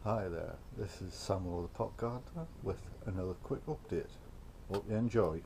Hi there, this is Sammo the pot gardener with another quick update. Hope you enjoy.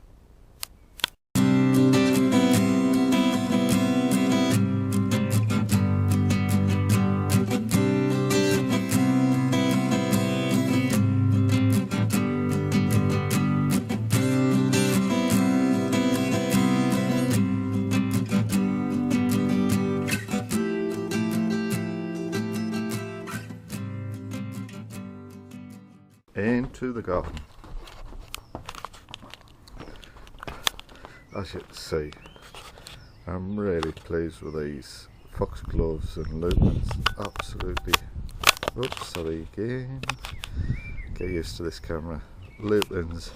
Into the garden. As you can see, I'm really pleased with these foxgloves and lupins. Absolutely. Oops, sorry again. Get used to this camera. Lupins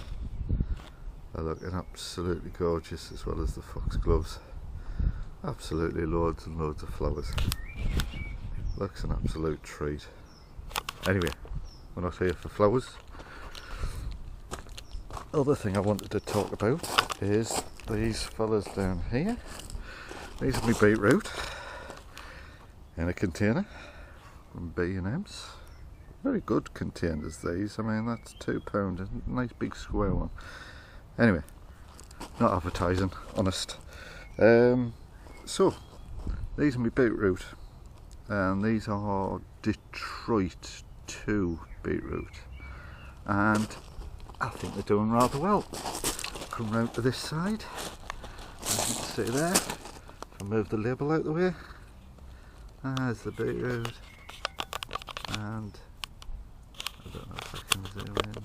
are looking absolutely gorgeous, as well as the foxgloves. Absolutely loads and loads of flowers. Looks an absolute treat. Anyway, we're not here for flowers. Other thing I wanted to talk about is these fellas down here. These are my beetroot in a container from B&M's. Very good containers these. I mean, that's £2, a nice big square one. Anyway, not advertising, honest. So these are my beetroot, and these are Detroit 2 beetroot, and I think they're doing rather well. Come round to this side, as you can see there. If I move the label out the way, there's the beetroot, and I don't know if I can zoom in.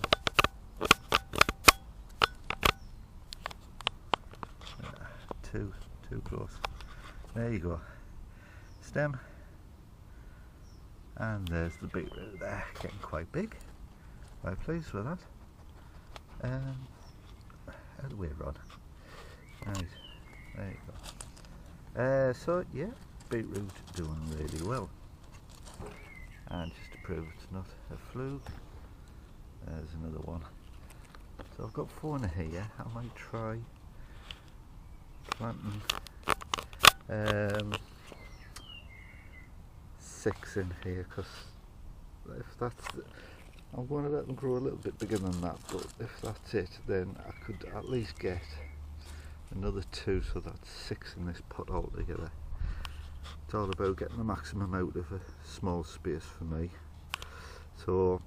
Too close. There you go. Stem, and there's the beetroot there, getting quite big. Quite pleased with that. Out the way, Rod. Right, there you go. So yeah, beetroot doing really well. And just to prove it's not a fluke, there's another one. So I've got 4 in here. I might try planting 6 in here, because if that's I'm going to let them grow a little bit bigger than that, but if that's it, then I could at least get another 2, so that's 6 in this pot altogether. It's all about getting the maximum out of a small space for me. So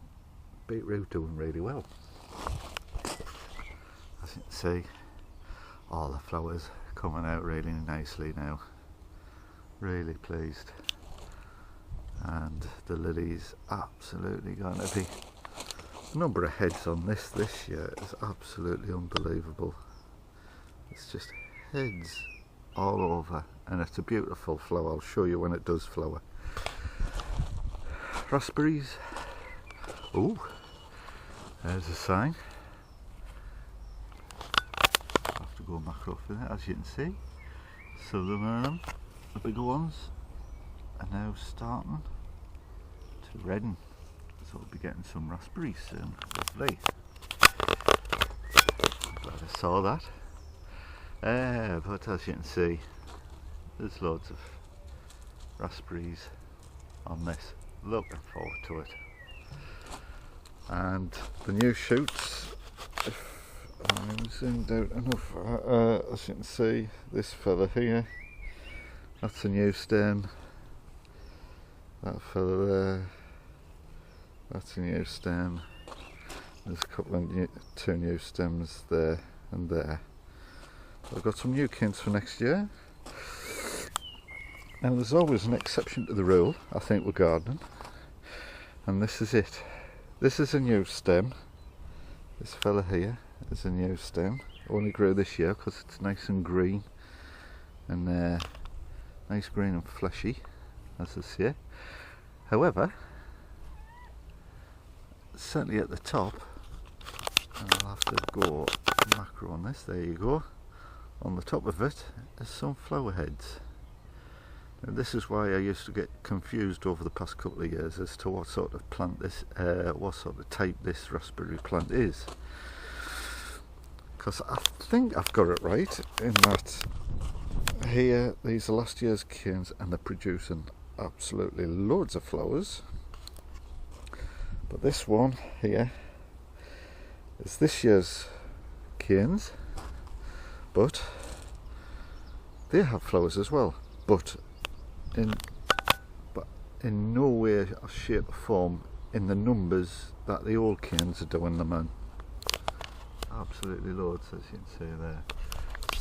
beetroot doing really well. As you can see, all the flowers coming out really nicely now. Really pleased. And the lilies absolutely going to be, the number of heads on this year is absolutely unbelievable. It's just heads all over, and it's a beautiful flower. I'll show you when it does flower. Raspberries, oh, there's a sign. I have to go macro for that, as you can see. So the bigger ones are now starting to redden, so we'll be getting some raspberries soon, hopefully. I'm glad I saw that. But as you can see, there's loads of raspberries on this. Looking forward to it. And the new shoots, if I'm zoomed out enough, as you can see, this fella here, that's a new stem. That fella there, that's a new stem. There's a couple of 2 new stems there and there. I've got some new kinds for next year. Now there's always an exception to the rule, I think, with gardening, and this is it. This is a new stem. This fella here is a new stem. Only grew this year because it's nice and green, and nice green and fleshy, as I say. However, certainly at the top, and I'll have to go macro on this, there you go, on the top of it is some flower heads. Now this is why I used to get confused over the past couple of years as to what sort of plant this, what sort of type this raspberry plant is. Because I think I've got it right in that here, these are last year's canes, and they're producing absolutely loads of flowers. But this one here is this year's canes, but they have flowers as well, but in no way or shape or form in the numbers that the old canes are doing them in. Absolutely loads, as you can see there.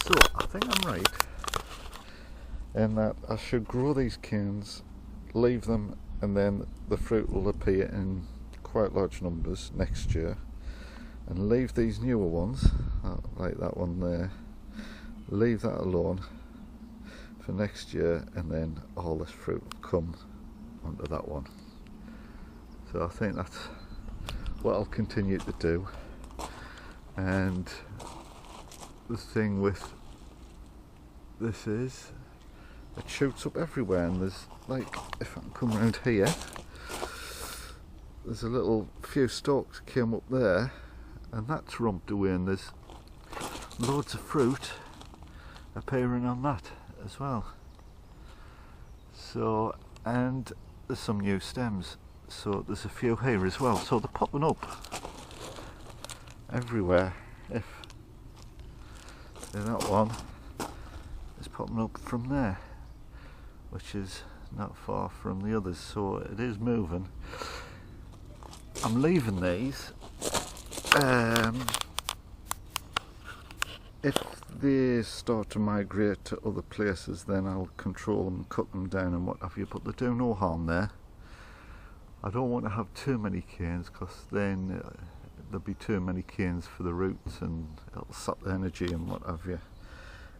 So I think I'm right in that I should grow these canes, leave them, and then the fruit will appear in quite large numbers next year, and leave these newer ones, like that one there, leave that alone for next year, and then all this fruit will come onto that one. So I think that's what I'll continue to do. And the thing with this is it shoots up everywhere, and there's, like, if I can come around here, there's a little few stalks came up there, and that's romped away, and there's loads of fruit appearing on that as well. So, and there's some new stems, so there's a few here as well, so they're popping up everywhere. If that one is popping up from there, which is not far from the others, so it is moving. I'm leaving these. If they start to migrate to other places, then I'll control them, cut them down and what have you, but they do no harm there. I don't want to have too many canes, because then there'll be too many canes for the roots and it'll sap the energy and what have you,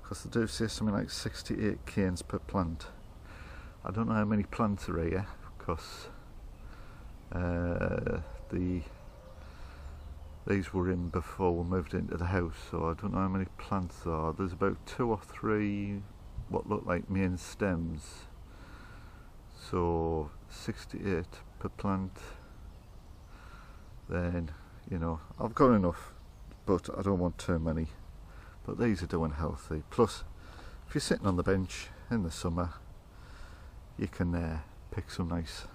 because they do say something like 6 to 8 canes per plant. I don't know how many plants are here, because these were in before we moved into the house, so I don't know how many plants there are. There's about 2 or 3 what look like main stems, so 6 to 8 per plant. Then, you know, I've got enough, but I don't want too many. But these are doing healthy. Plus, if you're sitting on the bench in the summer, you can pick some nice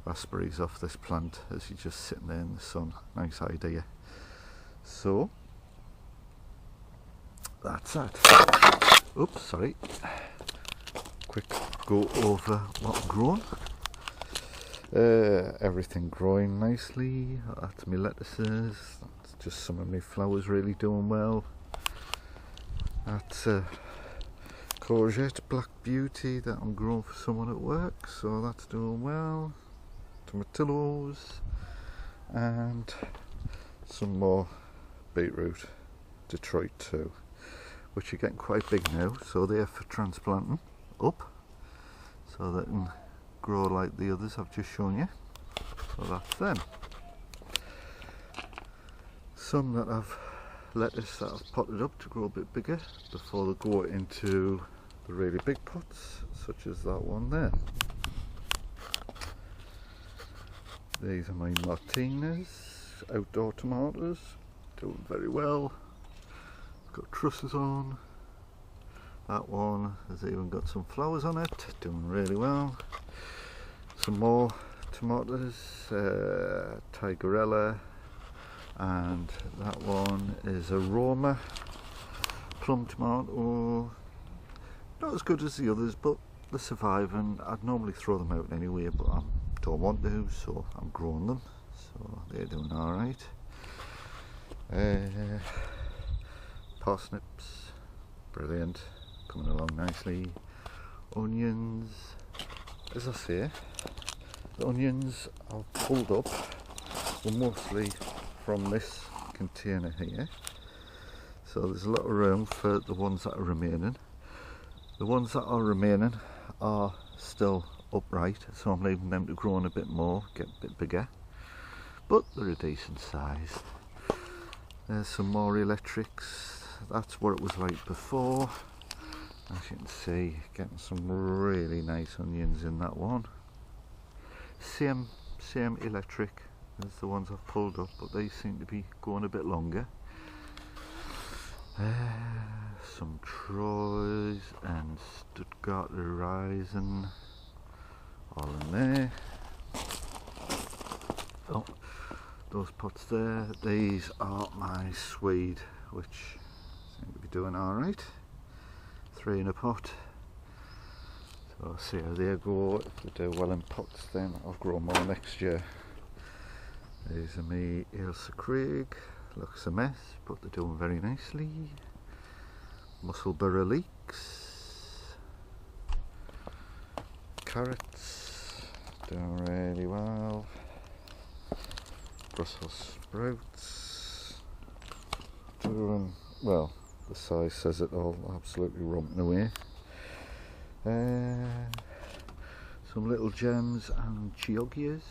raspberries off this plant as you're just sitting there in the sun. Nice idea. So that's that. Oops, sorry. Quick go over what I've grown. Everything growing nicely. That's my lettuces. That's just some of my flowers really doing well. That's courgette black beauty that I'm growing for someone at work, so that's doing well. Tomatillos, and some more beetroot, Detroit too, which are getting quite big now, so they're for transplanting up so they can grow like the others I've just shown you. So that's them. Some that I've lettuce that I've potted up to grow a bit bigger before they go into the really big pots, such as that one there. These are my Martinez outdoor tomatoes, doing very well. Got trusses on. That one has even got some flowers on it, doing really well. Some more tomatoes, Tigerella, and that one is Aroma plum tomato. Not as good as the others, but they're surviving. I'd normally throw them out anyway, but I don't want to, so I'm growing them, so they're doing alright. Parsnips, brilliant, coming along nicely. Onions, as I say, the onions I've pulled up were mostly from this container here, so there's a lot of room for the ones that are remaining. The ones that are remaining are still upright, so I'm leaving them to grow on a bit more, get a bit bigger, but they're a decent size. There's some more electrics. That's what it was like before. As you can see, getting some really nice onions in that one. Same electric as the ones I've pulled up, but they seem to be going a bit longer. Some Troyes and Stuttgart Horizon all in there. Oh, those pots there, these are my swede, which seem to be doing alright. 3 in a pot. So I'll see how they go. If they do well in pots, then I'll grow more next year. These are me Ailsa Craig. Looks a mess, but they're doing very nicely. Musselburgh leeks. Carrots, doing really well. Brussels sprouts, doing well. The size says it all, absolutely romping away. Some little gems and chioggias,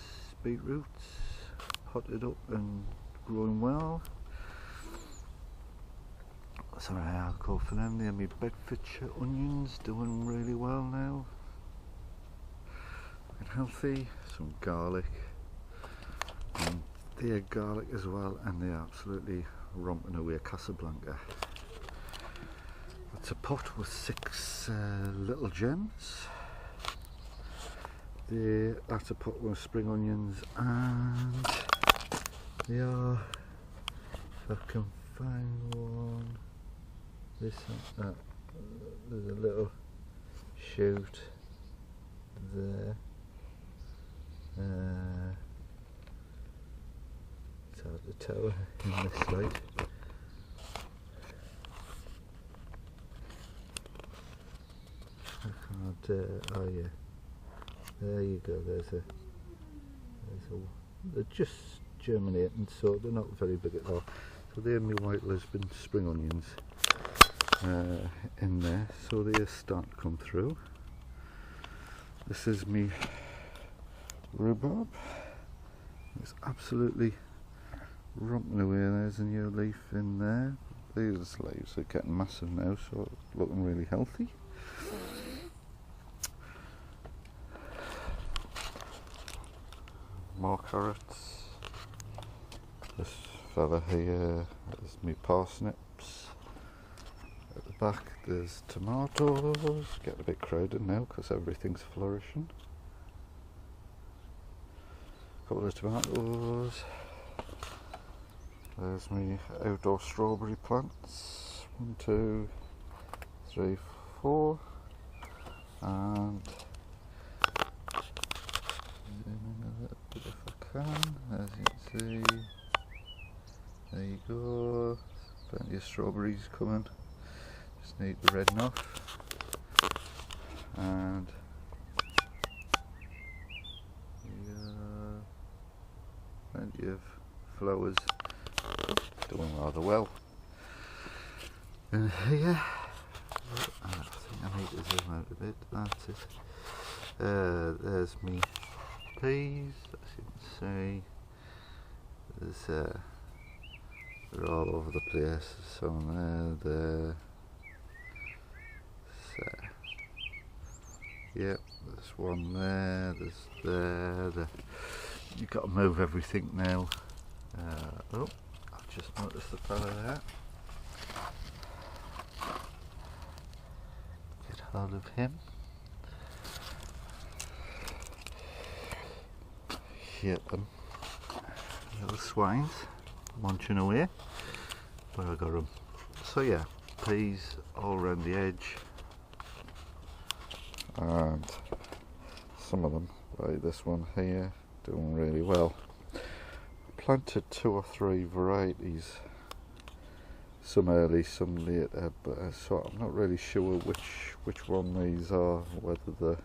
beetroots, potted up and growing well. Sorry, I'll go for them. They're my Bedfordshire onions, doing really well now. And healthy. Some garlic. And they're garlic as well, and they're absolutely romping away. Casablanca. That's a pot with 6 little gems. That's a pot with spring onions, and they are, if I can find one, this and that. There's a little shoot there. It's hard to tell in this light. I can't, oh yeah, there you go, they're just germinating, so they're not very big at all. So they're my white Lisbon spring onions in there, so they're starting to come through. This is me rhubarb. It's absolutely romping away. There's a new leaf in there. These leaves are getting massive now, so it's looking really healthy. More carrots. This fella here is me parsnips. At the back there's tomatoes. Getting a bit crowded now because everything's flourishing. A couple of tomatoes. There's me outdoor strawberry plants. 1, 2, 3, 4, and zoom in a little bit if I can. As you can see, there you go. Plenty of strawberries coming. Just need the red off, and plenty of flowers. Doing rather well. And here, I think I need to zoom out a bit. That's it. There's me peas, as you can see. They're all over the place. Some there. Yep, there's one there. There's there. You've got to move everything now. Oh, I've just noticed the fella there. Get hold of him. Hit them. Little swines munching away. But I got them. So yeah, peas all around the edge. And some of them, like this one here, doing really well. Planted 2 or 3 varieties, some early, some later, but so I'm not really sure which one these are, whether they're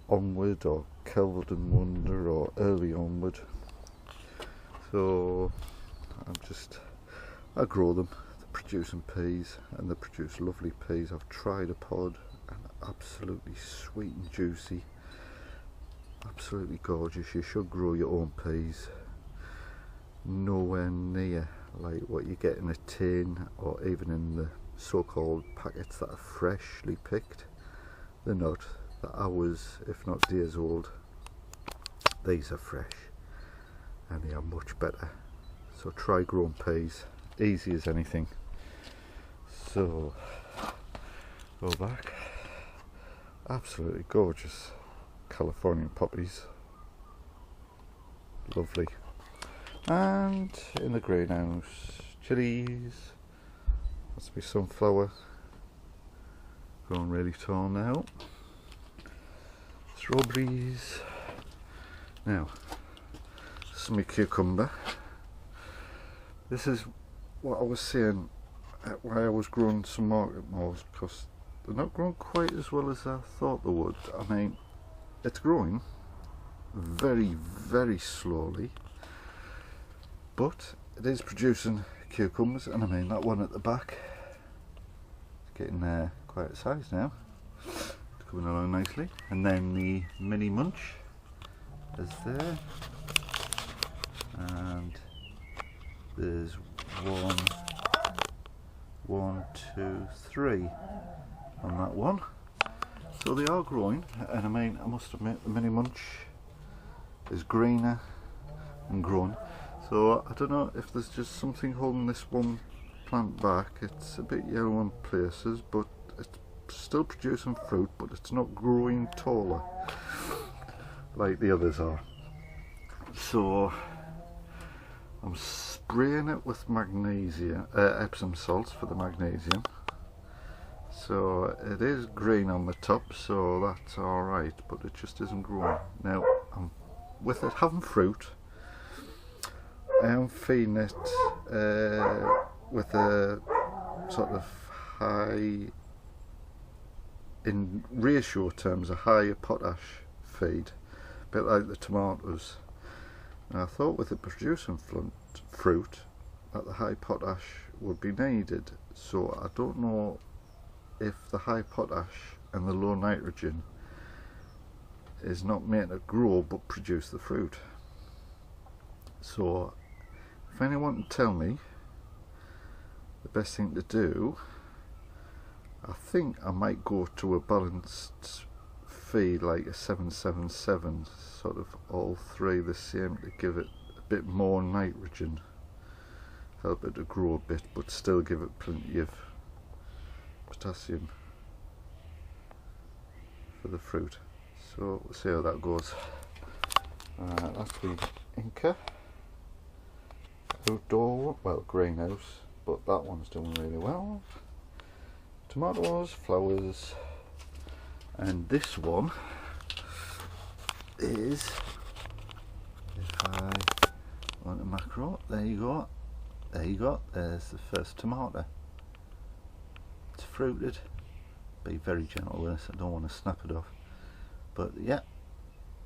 onward or Kelvedon Wonder or early onward. So I grow them. They're producing peas, and they produce lovely peas. I've tried a pod, and absolutely sweet and juicy, absolutely gorgeous. You should grow your own peas. Nowhere near like what you get in a tin or even in the so-called packets that are freshly picked. They're not. They're hours, if not days old. These are fresh and they are much better. So try growing peas. Easy as anything. So go back. Absolutely gorgeous Californian poppies. Lovely. And in the greenhouse, chilies. Must be sunflower. Growing really tall now. Strawberries. Now, some cucumber. This is what I was saying why I was growing some market moles, because they're not growing quite as well as I thought they would. I mean, it's growing very, very slowly, but it is producing cucumbers, and I mean that one at the back is getting quite a size now. It's coming along nicely. And then the mini munch is there, and there's one, two, three on that one. So they are growing, and I mean, I must admit the mini munch is greener and growing. So I don't know if there's just something holding this one plant back. It's a bit yellow in places, but it's still producing fruit, but it's not growing taller like the others are. So I'm spraying it with magnesium, Epsom salts for the magnesium. So it is green on the top, so that's alright, but it just isn't growing. Now, with it having fruit, I am feeding it with a sort of high, in ratio terms, a higher potash feed, a bit like the tomatoes. And I thought with it producing fruit that the high potash would be needed, so I don't know if the high potash and the low nitrogen is not making it grow but produce the fruit. So if anyone can tell me the best thing to do, I think I might go to a balanced feed like a 777, sort of all three the same, to give it a bit more nitrogen, help it to grow a bit, but still give it plenty of potassium for the fruit. So we'll see how that goes. That's the Inca outdoor, well, greenhouse, but that one's doing really well. Tomatoes, flowers, and this one is, if I want a macro, there you go, there's the first tomato. It's fruited. Be very gentle with this, I don't want to snap it off. But yeah,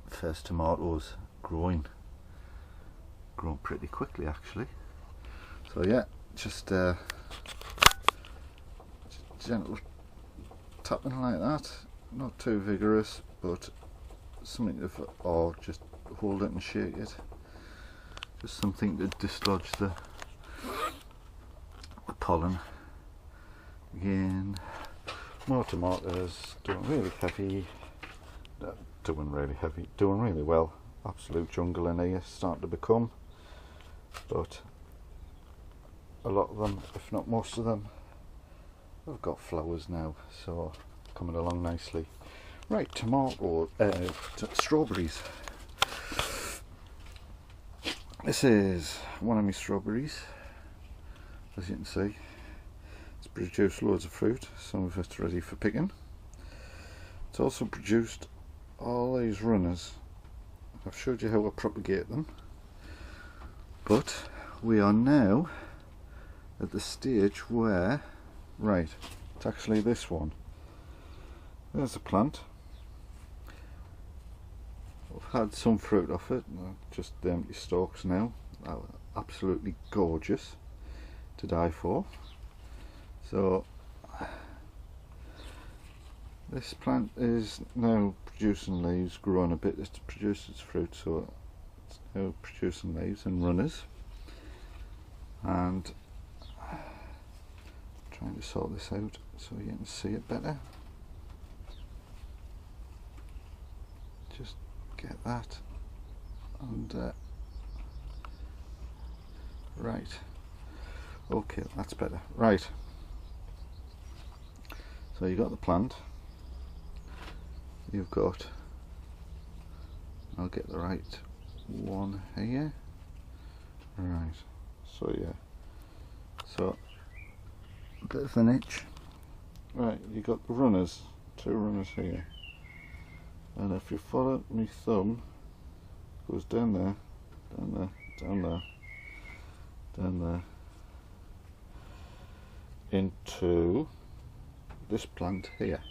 first tomatoes growing pretty quickly actually. So yeah, just gentle tapping like that, not too vigorous, but something to, or just hold it and shake it, just something to dislodge the pollen. Again, more tomatoes, doing really well. Absolute jungle in here, starting to become, but a lot of them, if not most of them, have got flowers now, so coming along nicely. Right, strawberries. This is one of my strawberries. As you can see, it's produced loads of fruit, some of it's ready for picking. It's also produced all these runners. I've showed you how I propagate them, but we are now at the stage where, right, it's actually this one. There's a plant. I've had some fruit off it, just the empty stalks now. Absolutely gorgeous to die for. So this plant is now producing leaves, growing a bit. It produces fruit, so it's now producing leaves and runners. And trying to sort this out so you can see it better. Just get that, and right, okay, that's better. Right, so you got the plant, you've got, I'll get the right one here. Right, so yeah, so bit of an itch. Right, you got the runners, 2 runners here, and if you follow my thumb, it goes down there, down there, down there, down there, into this plant here.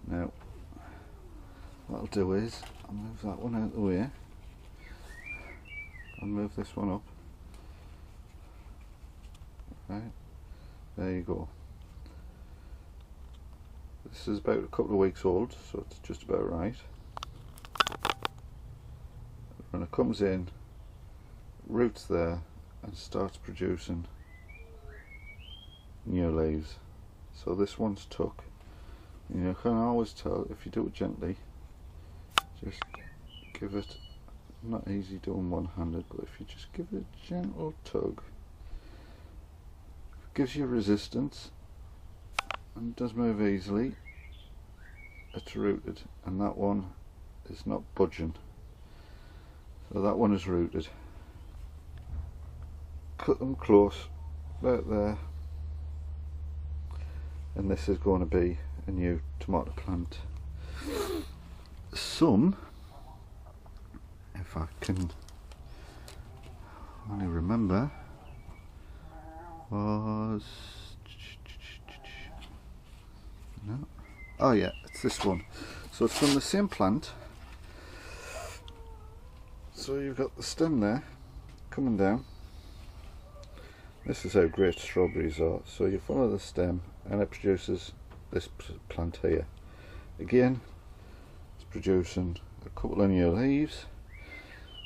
Now, what I'll do is, I'll move that one out of the way, I'll move this one up. Right, there you go. This is about a couple of weeks old, so it's just about right. When it comes in, roots there, and starts producing new leaves. So this one's took. You can always tell if you do it gently. Just give it, not easy doing one-handed, but if you just give it a gentle tug, it gives you resistance and does move easily. It's rooted, and that one is not budging. So that one is rooted. Cut them close, about there, and this is going to be a new tomato plant. Some, if I can only remember, was no. Oh yeah, it's this one. So it's from the same plant. So you've got the stem there coming down. This is how great strawberries are. So you follow the stem and it produces this plant here. Again, it's producing a couple of new leaves,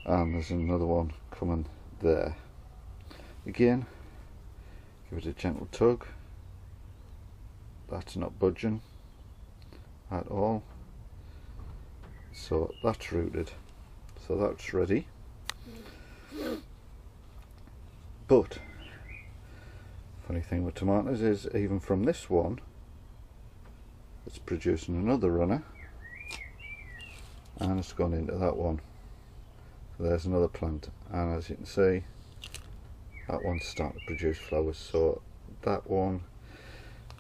and there's another one coming there. Again, give it a gentle tug. That's not budging at all. So that's rooted. So that's ready. But funny thing with tomatoes is, even from this one, it's producing another runner, and it's gone into that one. So there's another plant, and as you can see, that one's starting to produce flowers. So that one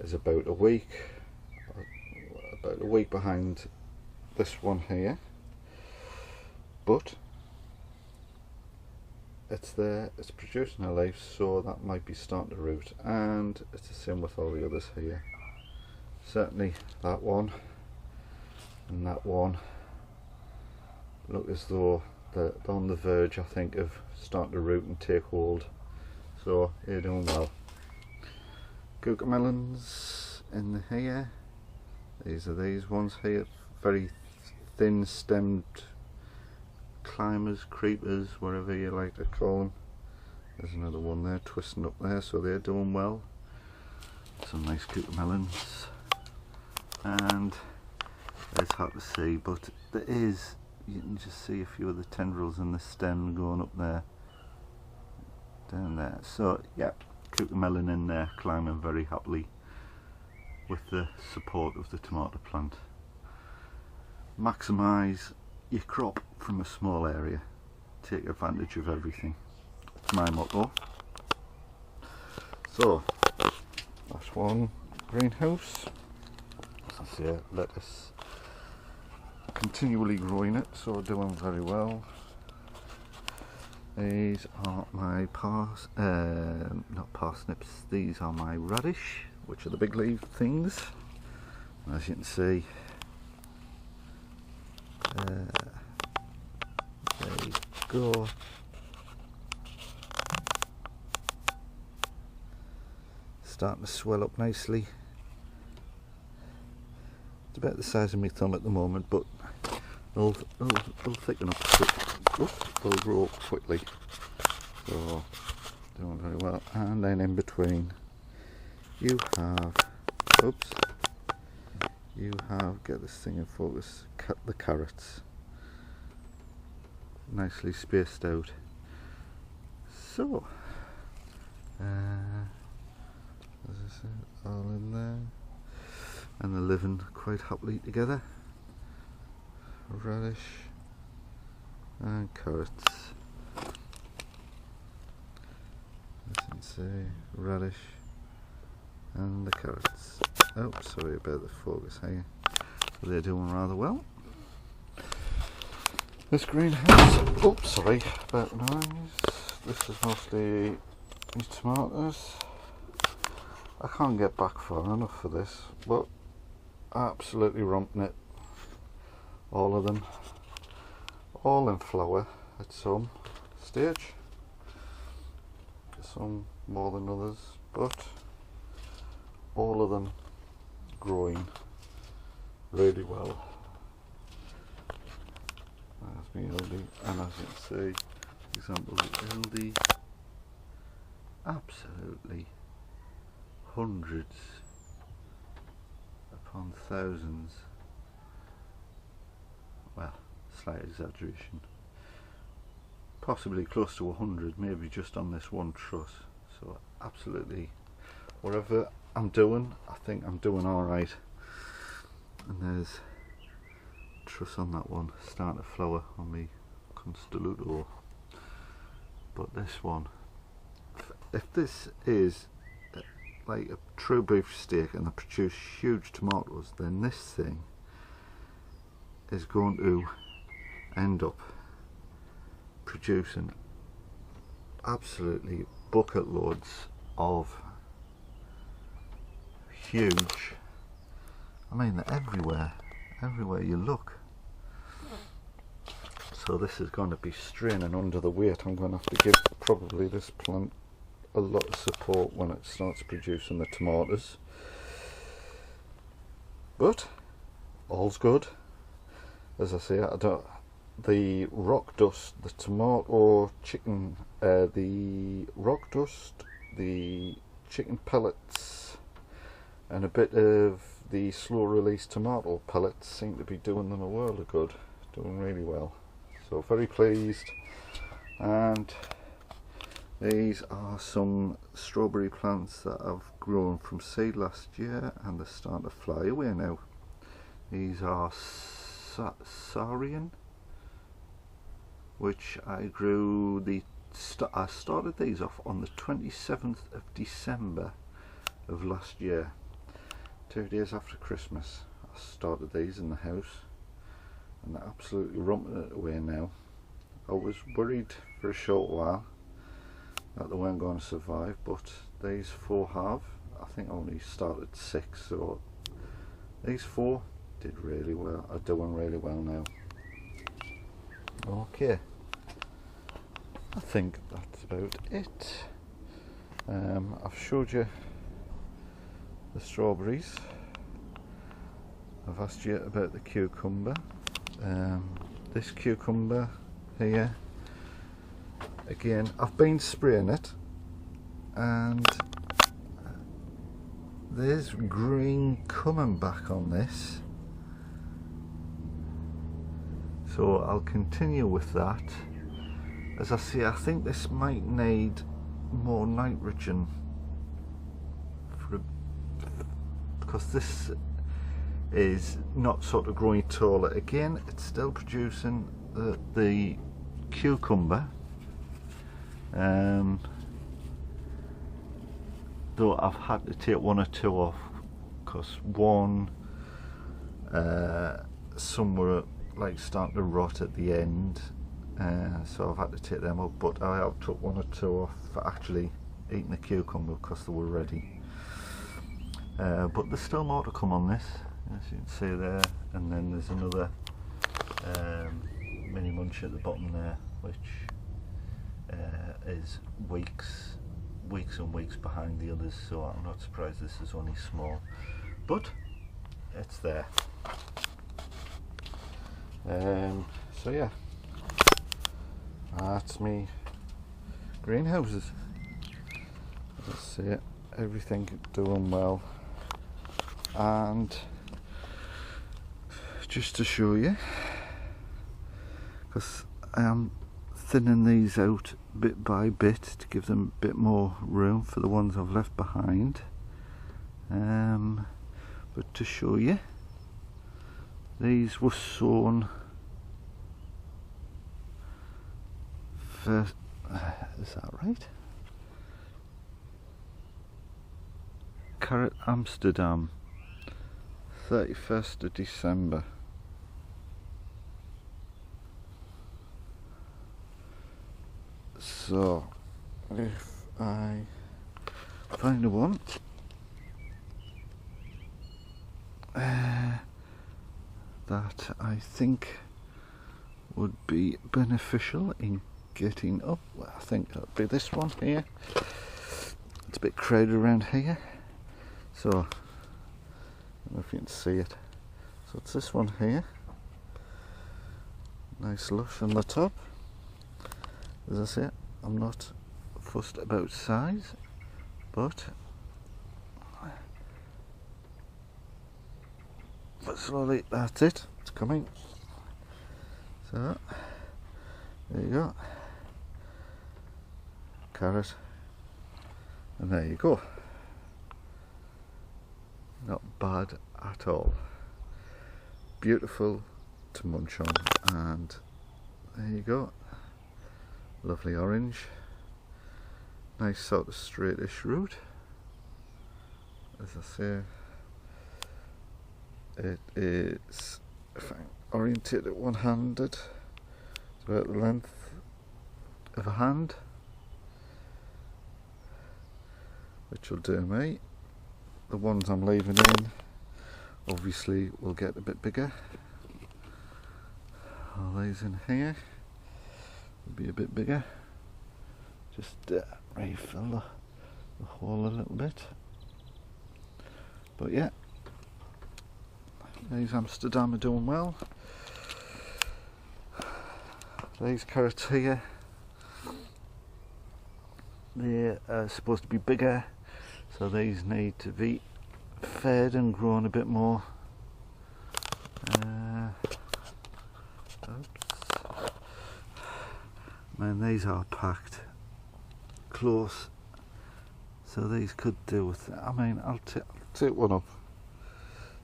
is about a week behind this one here, but it's there, it's producing a leaf, so that might be starting to root, and it's the same with all the others here. Certainly that one and that one look as though they're on the verge, I think, of starting to root and take hold, so you're doing well. Cucumber melons in here. These are these ones here, very thin stemmed climbers, creepers, whatever you like to call them. There's another one there twisting up there, so they're doing well. Some nice cucumber melons, and it's hard to see, but there is, you can just see a few of the tendrils in the stem going up there, down there. So yeah, cucumber melon in there, climbing very happily with the support of the tomato plant. Maximise your crop from a small area, take advantage of everything. It's my motto. So that's one greenhouse. As I say, lettuce, continually growing it, so doing very well. These are my not parsnips, these are my radish, which are the big leaf things. As you can see, there you go. Starting to swell up nicely. It's about the size of my thumb at the moment, but they'll thicken up quick. They'll grow up quickly. So doing very well. And then in between you have, get this thing in focus, the carrots. Nicely spaced out. So as I said, all in there, and they're living quite happily together. Radish, and carrots. As you can see, radish and the carrots. Oh, sorry about the focus here. They're doing rather well. This greenhouse, oh sorry about noise. This is mostly these tomatoes. I can't get back far enough for this, but absolutely romping it. All of them, all in flower at some stage. Some more than others, but all of them growing really well. That's me LD, and as you can see, example of LD, absolutely hundreds upon thousands, well, slight exaggeration, possibly close to 100, maybe just on this one truss. So absolutely, whatever I'm doing, I think I'm doing alright. And there's truss on that one, starting to flower on me Constelluto. But this one, if this is like a true beef steak and they produce huge tomatoes, then this thing is going to end up producing absolutely bucket loads of huge, I mean they're everywhere you look. So this is going to be straining under the weight. I'm going to have to give probably this plant a lot of support when it starts producing the tomatoes, but all's good. As I say, the rock dust, the tomato chicken, the rock dust, the chicken pellets and a bit of the slow release tomato pellets seem to be doing them a world of good, doing really well. So very pleased. And these are some strawberry plants that I've grown from seed last year, and they're starting to fly away now. These are Saurian, which I grew I started these off on the 27th of December of last year, 2 days after Christmas. I started these in the house, and they're absolutely rumping it away now. I was worried for a short while that they weren't going to survive, but these 4 have. I think I only started 6, so these 4 did really well, are doing really well now. Okay, I think that's about it. I've showed you the strawberries. I've asked you about the cucumber. This cucumber here, again, I've been spraying it, and there's green coming back on this, so I'll continue with that. As I say, I think this might need more nitrogen because this is not sort of growing taller. Again, it's still producing the cucumber, though I've had to take 1 or 2 off because one, some were like starting to rot at the end, so I've had to take them off, but I have took 1 or 2 off for actually eating the cucumber because they were ready. But there's still more to come on this, as you can see there, and then there's another mini munch at the bottom there, which is weeks and weeks behind the others, so I'm not surprised this is only small, but it's there. So yeah, that's me greenhouses. Let's see it, everything doing well. And just to show you, because I am thinning these out bit by bit to give them a bit more room for the ones I've left behind, but to show you, these were sown 31st, is that right? Carrot Amsterdam, 31st of December. So, if I find a one that I think would be beneficial in getting up, well, I think that'll be this one here. It's a bit crowded around here, so I don't know if you can see it. So it's this one here, nice lush on the top. As I say, I'm not fussed about size, but slowly, that's it, it's coming. So there you go, carrot, and there you go. Not bad at all. Beautiful to munch on, and there you go. Lovely orange, nice sort of straightish root. As I say, it is, if I orientate it one-handed, it's about the length of a hand, which will do me. The ones I'm leaving in obviously will get a bit bigger. All these in here will be a bit bigger. Just refill the hole a little bit. But yeah, these Amsterdam are doing well. These carrots here, they are supposed to be bigger, so these need to be fed and grown a bit more. Man, these are packed close, so these could do with it. I mean, I'll take one up,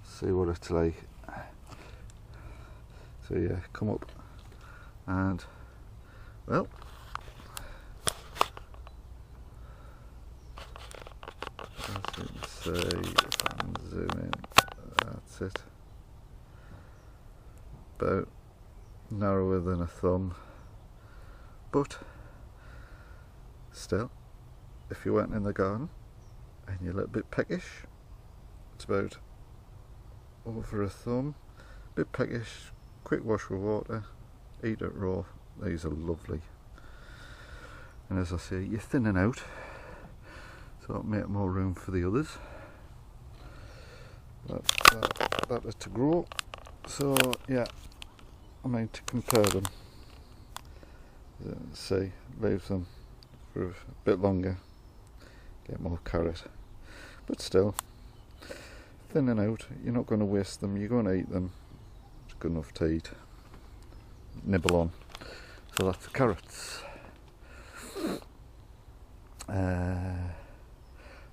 see what it's like. So yeah, come up and, well, as you can see, if I can zoom in, that's it. About narrower than a thumb, but still, if you went in the garden and you're a little bit peckish, it's about over a thumb, bit peckish, quick wash with water, eat it raw. These are lovely, and as I say, you're thinning out, so it'll make more room for the others that are to grow. So yeah, I mean, to compare them, say, leave them for a bit longer, get more carrot, but still thinning out. You're not going to waste them, you're going to eat them. It's good enough to eat, nibble on. So that's the carrots.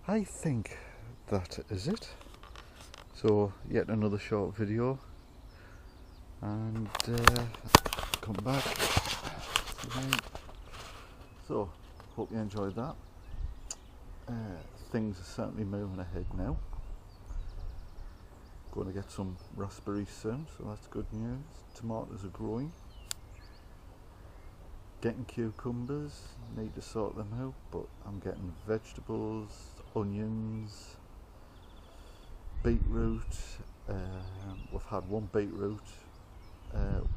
I think that is it. So yet another short video, and come back. So hope you enjoyed that. Things are certainly moving ahead now. Going to get some raspberries soon, so that's good news. Tomatoes are growing. Getting cucumbers, need to sort them out, but I'm getting vegetables, onions, beetroot. We've had one beetroot,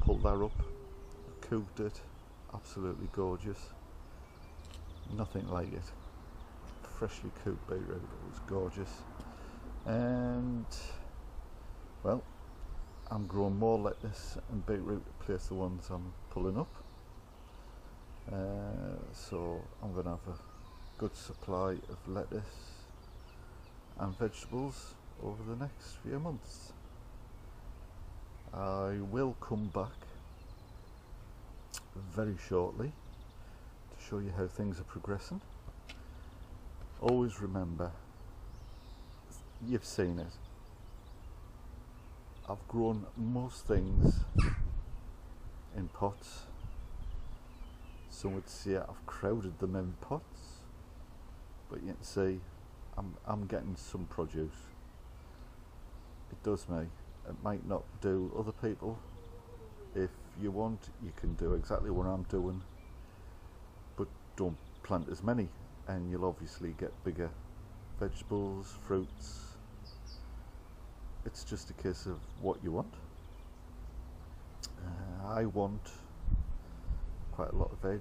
pulled that up, cooked it, absolutely gorgeous. Nothing like it. Freshly cooked beetroot, it was gorgeous. And well, I'm growing more lettuce and beetroot to place the ones I'm pulling up. So I'm going to have a good supply of lettuce and vegetables over the next few months. I will come back very shortly to show you how things are progressing. Always remember, you've seen it, I've grown most things in pots, Some would say I've crowded them in pots, but you can see I'm getting some produce. It does me. It might not do other people. If you want, you can do exactly what I'm doing, but don't plant as many, and you'll obviously get bigger vegetables, fruits. It's just a case of what you want. I want quite a lot of veg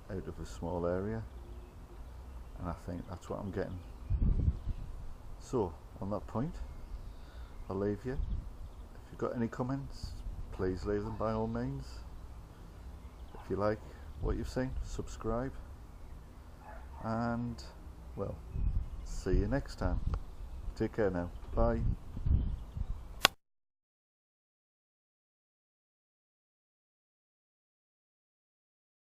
out of a small area, and I think that's what I'm getting. So on that point, I'll leave you. If you've got any comments, please leave them by all means. If you like what you've seen, subscribe, and well, see you next time. Take care now. Bye.